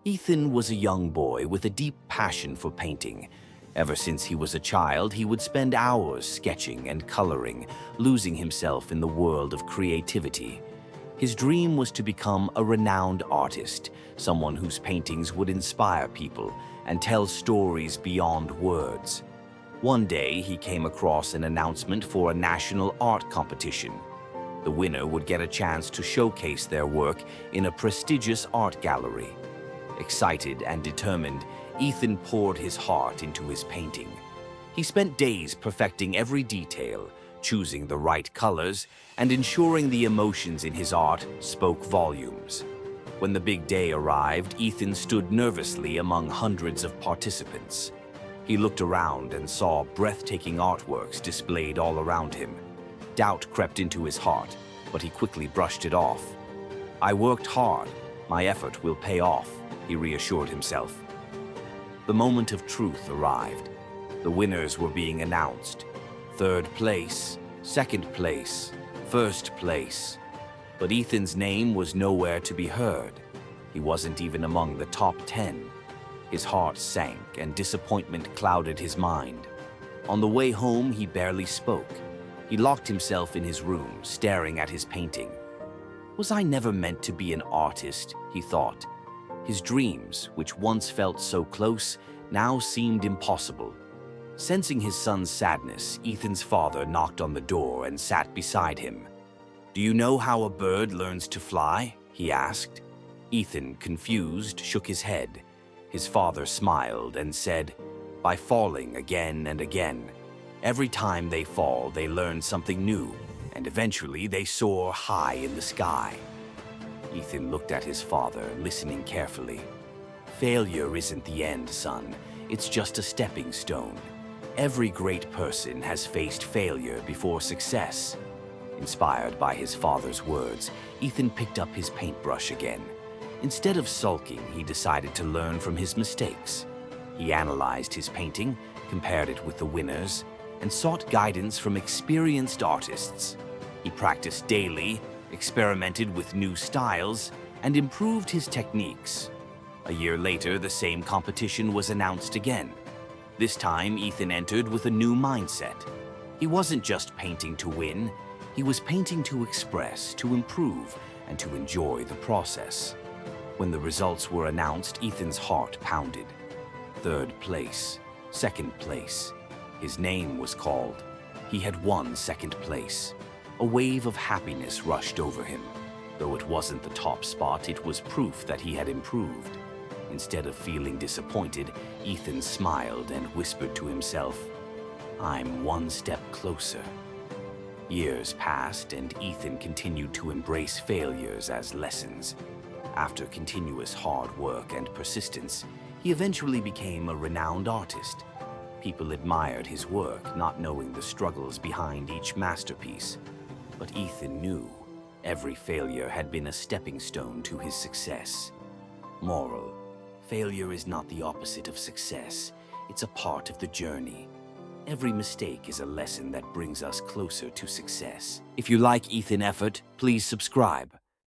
Ethan was a young boy with a deep passion for painting. Ever since he was a child, he would spend hours sketching and coloring, losing himself in the world of creativity. His dream was to become a renowned artist, someone whose paintings would inspire people and tell stories beyond words. One day, he came across an announcement for a national art competition. The winner would get a chance to showcase their work in a prestigious art gallery. Excited and determined, Ethan poured his heart into his painting. He spent days perfecting every detail, choosing the right colors, and ensuring the emotions in his art spoke volumes. When the big day arrived, Ethan stood nervously among hundreds of participants. He looked around and saw breathtaking artworks displayed all around him. Doubt crept into his heart, but he quickly brushed it off. "I worked hard. My effort will pay off," he reassured himself. The moment of truth arrived. The winners were being announced. Third place, second place, first place. But Ethan's name was nowhere to be heard. He wasn't even among the top 10. His heart sank and disappointment clouded his mind. On the way home, he barely spoke. He locked himself in his room, staring at his painting. "Was I never meant to be an artist?" he thought. His dreams, which once felt so close, now seemed impossible. Sensing his son's sadness, Ethan's father knocked on the door and sat beside him. "Do you know how a bird learns to fly?" he asked. Ethan, confused, shook his head. His father smiled and said, "By falling again and again. Every time they fall, they learn something new, and eventually they soar high in the sky." Ethan looked at his father, listening carefully. "Failure isn't the end, son. It's just a stepping stone. Every great person has faced failure before success." Inspired by his father's words, Ethan picked up his paintbrush again. Instead of sulking, he decided to learn from his mistakes. He analyzed his painting, compared it with the winners, and sought guidance from experienced artists. He practiced daily, experimented with new styles, and improved his techniques. A year later, the same competition was announced again. This time, Ethan entered with a new mindset. He wasn't just painting to win, he was painting to express, to improve, and to enjoy the process. When the results were announced, Ethan's heart pounded. Third place, second place. His name was called. He had won second place. A wave of happiness rushed over him. Though it wasn't the top spot, it was proof that he had improved. Instead of feeling disappointed, Ethan smiled and whispered to himself, "I'm one step closer." Years passed, and Ethan continued to embrace failures as lessons. After continuous hard work and persistence, he eventually became a renowned artist. People admired his work, not knowing the struggles behind each masterpiece. But Ethan knew every failure had been a stepping stone to his success. Moral: failure is not the opposite of success. It's a part of the journey. Every mistake is a lesson that brings us closer to success. If you like Ethan effort, please subscribe.